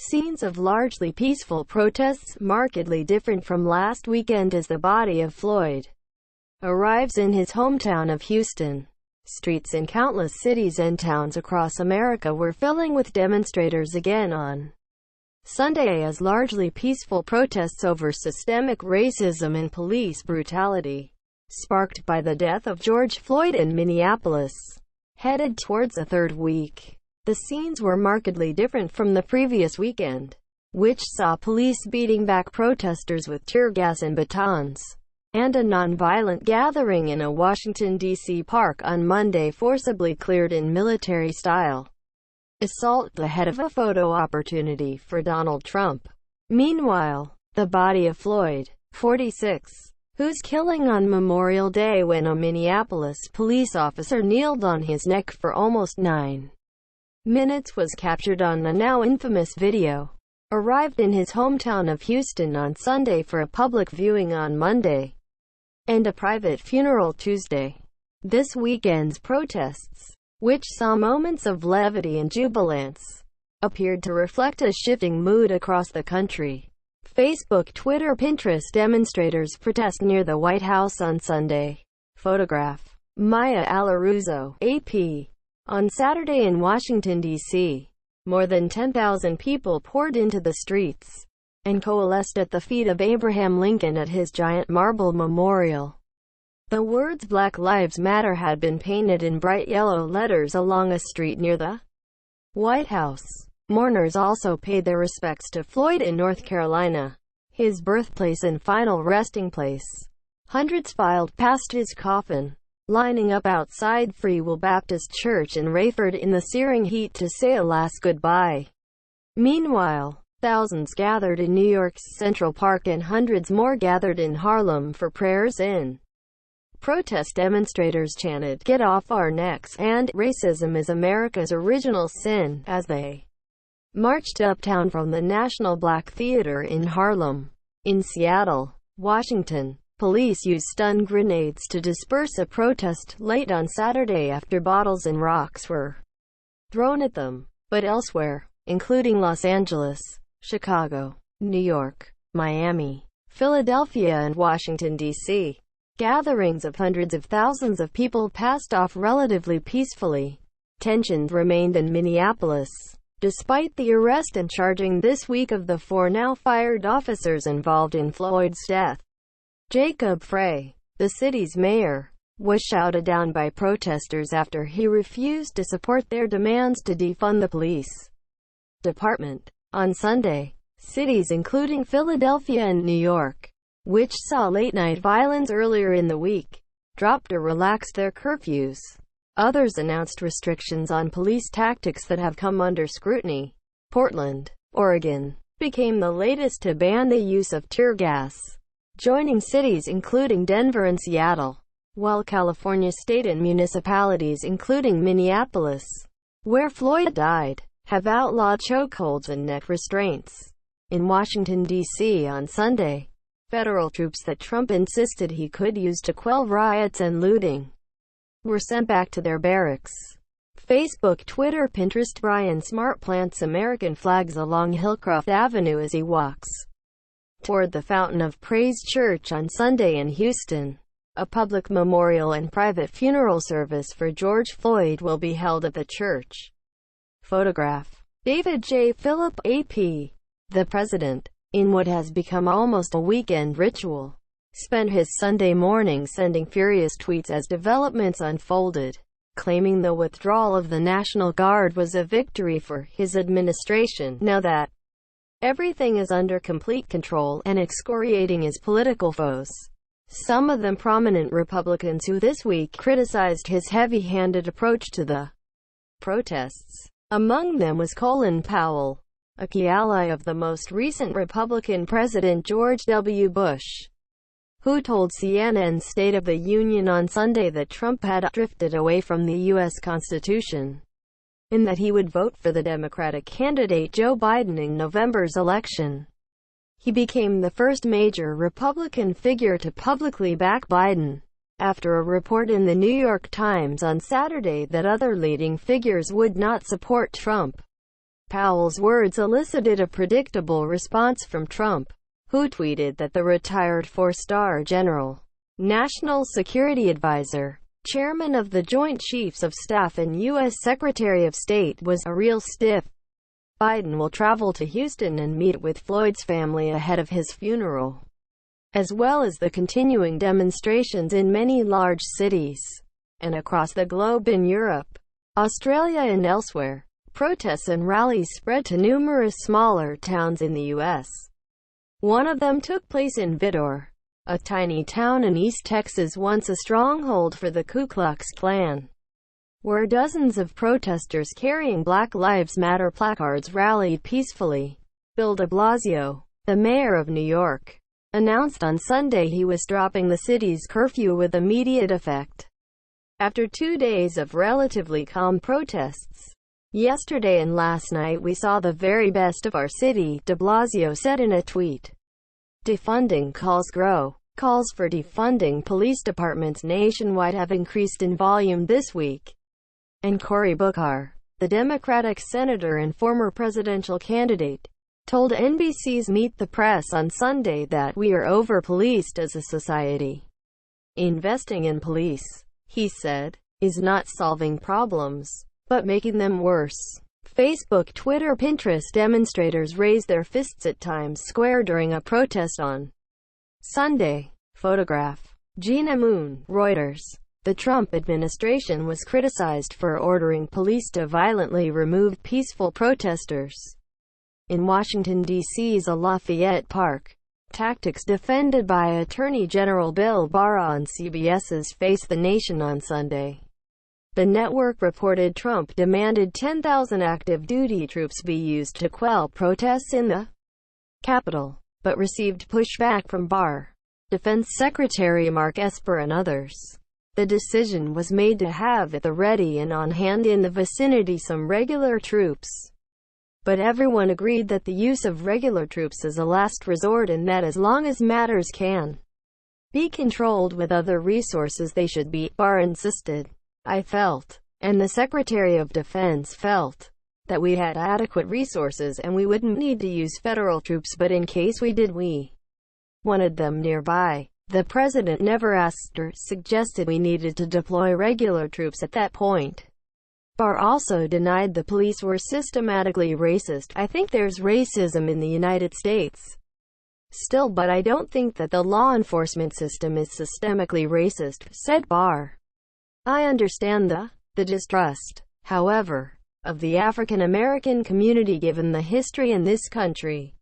Scenes of largely peaceful protests, markedly different from last weekend as the body of Floyd arrives in his hometown of Houston. Streets in countless cities and towns across America were filling with demonstrators again on Sunday as largely peaceful protests over systemic racism and police brutality, sparked by the death of George Floyd in Minneapolis, headed towards a third week. The scenes were markedly different from the previous weekend, which saw police beating back protesters with tear gas and batons, and a non-violent gathering in a Washington, D.C. park on Monday forcibly cleared in military-style assault, ahead of a photo opportunity for Donald Trump. Meanwhile, the body of Floyd, 46, whose killing on Memorial Day when a Minneapolis police officer kneeled on his neck for almost 9 minutes was captured on the now infamous video, arrived in his hometown of Houston on Sunday for a public viewing on Monday, and a private funeral Tuesday. This weekend's protests, which saw moments of levity and jubilance, appeared to reflect a shifting mood across the country. Facebook, Twitter, Pinterest demonstrators protest near the White House on Sunday. Photograph. Maya Alaruzzo, AP. On Saturday in Washington, D.C., more than 10,000 people poured into the streets and coalesced at the feet of Abraham Lincoln at his giant marble memorial. The words "Black Lives Matter" had been painted in bright yellow letters along a street near the White House. Mourners also paid their respects to Floyd in North Carolina, his birthplace and final resting place. Hundreds filed past his coffin, lining up outside Free Will Baptist Church in Rayford in the searing heat to say a last goodbye. Meanwhile, thousands gathered in New York's Central Park and hundreds more gathered in Harlem for prayers in protest. Demonstrators chanted, "Get off our necks," and "Racism is America's original sin," as they marched uptown from the National Black Theater in Harlem. In Seattle, Washington, police used stun grenades to disperse a protest late on Saturday after bottles and rocks were thrown at them. But elsewhere, including Los Angeles, Chicago, New York, Miami, Philadelphia and Washington, D.C., gatherings of hundreds of thousands of people passed off relatively peacefully. Tensions remained in Minneapolis, despite the arrest and charging this week of the 4 now-fired officers involved in Floyd's death. Jacob Frey, the city's mayor, was shouted down by protesters after he refused to support their demands to defund the police department. On Sunday, cities including Philadelphia and New York, which saw late-night violence earlier in the week, dropped or relaxed their curfews. Others announced restrictions on police tactics that have come under scrutiny. Portland, Oregon, became the latest to ban the use of tear gas, joining cities including Denver and Seattle, while California state and municipalities including Minneapolis, where Floyd died, have outlawed chokeholds and neck restraints. In Washington, D.C. on Sunday, federal troops that Trump insisted he could use to quell riots and looting were sent back to their barracks. Facebook, Twitter, Pinterest. Brian Smart plants American flags along Hillcroft Avenue as he walks toward the Fountain of Praise Church on Sunday in Houston. A public memorial and private funeral service for George Floyd will be held at the church. Photograph. David J. Phillip, AP. The president, in what has become almost a weekend ritual, spent his Sunday morning sending furious tweets as developments unfolded, claiming the withdrawal of the National Guard was a victory for his administration now that everything is under complete control, and excoriating his political foes, some of them prominent Republicans who this week criticized his heavy-handed approach to the protests. Among them was Colin Powell, a key ally of the most recent Republican President George W. Bush, who told CNN's State of the Union on Sunday that Trump had drifted away from the U.S. Constitution, and that he would vote for the Democratic candidate Joe Biden in November's election. He became the first major Republican figure to publicly back Biden, after a report in the New York Times on Saturday that other leading figures would not support Trump. Powell's words elicited a predictable response from Trump, who tweeted that the retired four-star general, National Security Advisor, chairman of the Joint Chiefs of Staff and U.S. Secretary of State, was a real stiff. Biden will travel to Houston and meet with Floyd's family ahead of his funeral, as well as the continuing demonstrations in many large cities and across the globe in Europe, Australia and elsewhere. Protests and rallies spread to numerous smaller towns in the U.S. One of them took place in Vidor, a tiny town in East Texas once a stronghold for the Ku Klux Klan, where dozens of protesters carrying Black Lives Matter placards rallied peacefully. Bill de Blasio, the mayor of New York, announced on Sunday he was dropping the city's curfew with immediate effect. After 2 days of relatively calm protests, yesterday and last night we saw the very best of our city, de Blasio said in a tweet. Defunding calls grow. Calls for defunding police departments nationwide have increased in volume this week. And Cory Booker, the Democratic senator and former presidential candidate, told NBC's Meet the Press on Sunday that we are over-policed as a society. Investing in police, he said, is not solving problems, but making them worse. Facebook, Twitter, Pinterest demonstrators raised their fists at Times Square during a protest on Sunday. Photograph. Gina Moon, Reuters. The Trump administration was criticized for ordering police to violently remove peaceful protesters in Washington, D.C.'s Lafayette Park. Tactics defended by Attorney General Bill Barr on CBS's Face the Nation on Sunday. The network reported Trump demanded 10,000 active duty troops be used to quell protests in the Capitol, but received pushback from Barr, Defense Secretary Mark Esper and others. The decision was made to have at the ready and on hand in the vicinity some regular troops. But everyone agreed that the use of regular troops is a last resort and that as long as matters can be controlled with other resources they should be, Barr insisted. I felt, and the Secretary of Defense felt, that we had adequate resources and we wouldn't need to use federal troops, but in case we did, we wanted them nearby. The president never asked or suggested we needed to deploy regular troops at that point. Barr also denied the police were systematically racist. I think there's racism in the United States still, but I don't think that the law enforcement system is systemically racist, said Barr. I understand the distrust, however, of the African American community given the history in this country.